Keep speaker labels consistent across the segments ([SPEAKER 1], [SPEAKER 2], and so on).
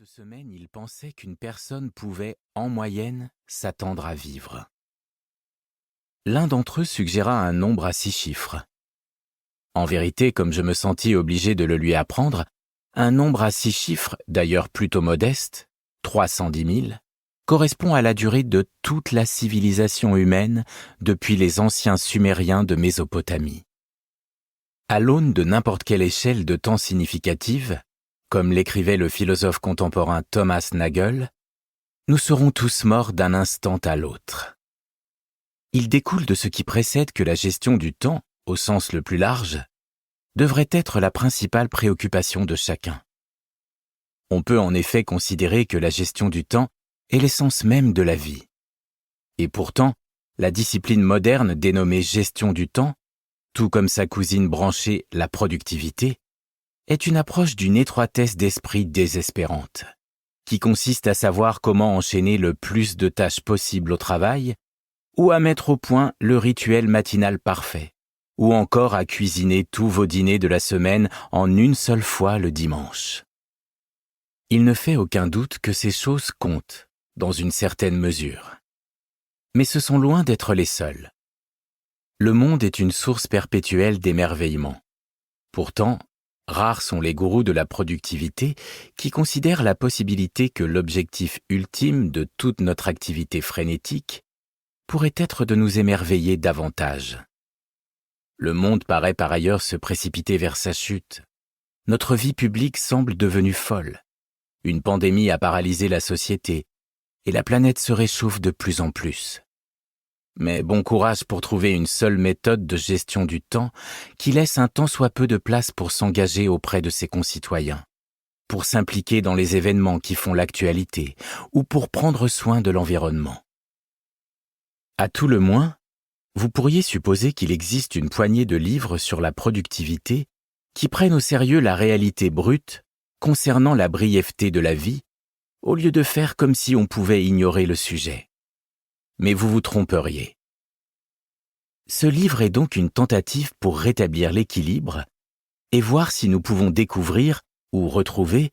[SPEAKER 1] semaine, ils pensaient qu'une personne pouvait, en moyenne, s'attendre à vivre. L'un d'entre eux suggéra un nombre à 6 chiffres. En vérité, comme je me sentis obligé de le lui apprendre, un nombre à 6 chiffres, d'ailleurs plutôt modeste, 310 000, correspond à la durée de toute la civilisation humaine depuis les anciens Sumériens de Mésopotamie. À l'aune de n'importe quelle échelle de temps significative, comme l'écrivait le philosophe contemporain Thomas Nagel, nous serons tous morts d'un instant à l'autre. Il découle de ce qui précède que la gestion du temps, au sens le plus large, devrait être la principale préoccupation de chacun. On peut en effet considérer que la gestion du temps est l'essence même de la vie. Et pourtant, la discipline moderne dénommée gestion du temps, tout comme sa cousine branchée la productivité, est une approche d'une étroitesse d'esprit désespérante, qui consiste à savoir comment enchaîner le plus de tâches possible au travail, ou à mettre au point le rituel matinal parfait, ou encore à cuisiner tous vos dîners de la semaine en une seule fois le dimanche. Il ne fait aucun doute que ces choses comptent, dans une certaine mesure. Mais ce sont loin d'être les seules. Le monde est une source perpétuelle d'émerveillement. Pourtant, rares sont les gourous de la productivité qui considèrent la possibilité que l'objectif ultime de toute notre activité frénétique pourrait être de nous émerveiller davantage. Le monde paraît par ailleurs se précipiter vers sa chute. Notre vie publique semble devenue folle. Une pandémie a paralysé la société et la planète se réchauffe de plus en plus. Mais bon courage pour trouver une seule méthode de gestion du temps qui laisse un tant soit peu de place pour s'engager auprès de ses concitoyens, pour s'impliquer dans les événements qui font l'actualité ou pour prendre soin de l'environnement. À tout le moins, vous pourriez supposer qu'il existe une poignée de livres sur la productivité qui prennent au sérieux la réalité brute concernant la brièveté de la vie, au lieu de faire comme si on pouvait ignorer le sujet. Mais vous vous tromperiez. Ce livre est donc une tentative pour rétablir l'équilibre et voir si nous pouvons découvrir ou retrouver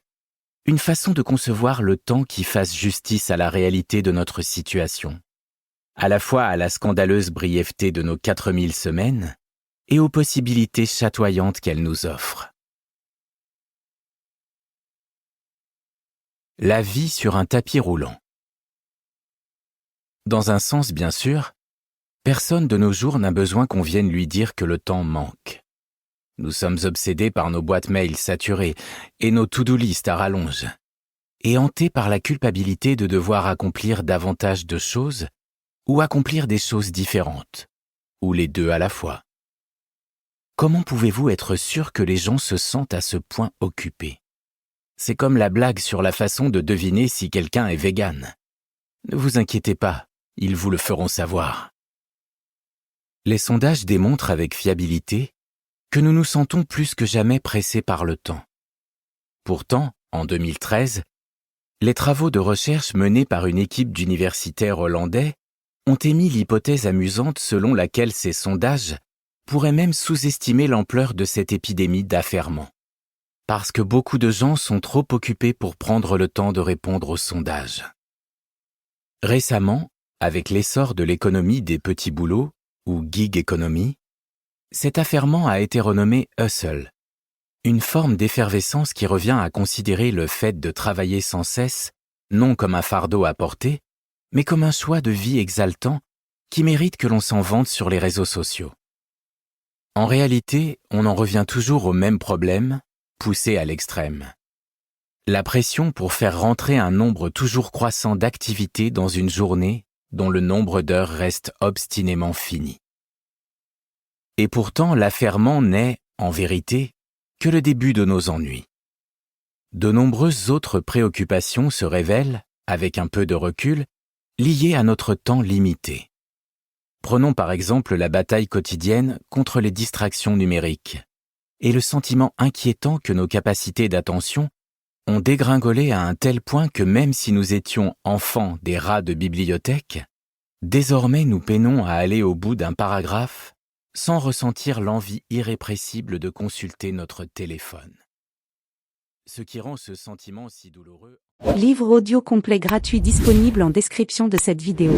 [SPEAKER 1] une façon de concevoir le temps qui fasse justice à la réalité de notre situation, à la fois à la scandaleuse brièveté de nos 4000 semaines et aux possibilités chatoyantes qu'elle nous offre. La vie sur un tapis roulant. Dans un sens, bien sûr, personne de nos jours n'a besoin qu'on vienne lui dire que le temps manque. Nous sommes obsédés par nos boîtes mail saturées et nos to-do list à rallonge, et hantés par la culpabilité de devoir accomplir davantage de choses ou accomplir des choses différentes, ou les deux à la fois. Comment pouvez-vous être sûr que les gens se sentent à ce point occupés ? C'est comme la blague sur la façon de deviner si quelqu'un est vegan. Ne vous inquiétez pas, ils vous le feront savoir. Les sondages démontrent avec fiabilité que nous nous sentons plus que jamais pressés par le temps. Pourtant, en 2013, les travaux de recherche menés par une équipe d'universitaires hollandais ont émis l'hypothèse amusante selon laquelle ces sondages pourraient même sous-estimer l'ampleur de cette épidémie d'affairement. Parce que beaucoup de gens sont trop occupés pour prendre le temps de répondre aux sondages. Récemment, avec l'essor de l'économie des petits boulots, ou gig economy, cet affairement a été renommé hustle, une forme d'effervescence qui revient à considérer le fait de travailler sans cesse, non comme un fardeau à porter, mais comme un choix de vie exaltant qui mérite que l'on s'en vante sur les réseaux sociaux. En réalité, on en revient toujours au même problème, poussé à l'extrême. La pression pour faire rentrer un nombre toujours croissant d'activités dans une journée dont le nombre d'heures reste obstinément fini. Et pourtant, l'affairement n'est, en vérité, que le début de nos ennuis. De nombreuses autres préoccupations se révèlent, avec un peu de recul, liées à notre temps limité. Prenons par exemple la bataille quotidienne contre les distractions numériques et le sentiment inquiétant que nos capacités d'attention ont dégringolé à un tel point que même si nous étions enfants des rats de bibliothèque, désormais nous peinons à aller au bout d'un paragraphe sans ressentir l'envie irrépressible de consulter notre téléphone. ce qui rend ce sentiment si douloureux.
[SPEAKER 2] Livre audio complet gratuit disponible en description de cette vidéo.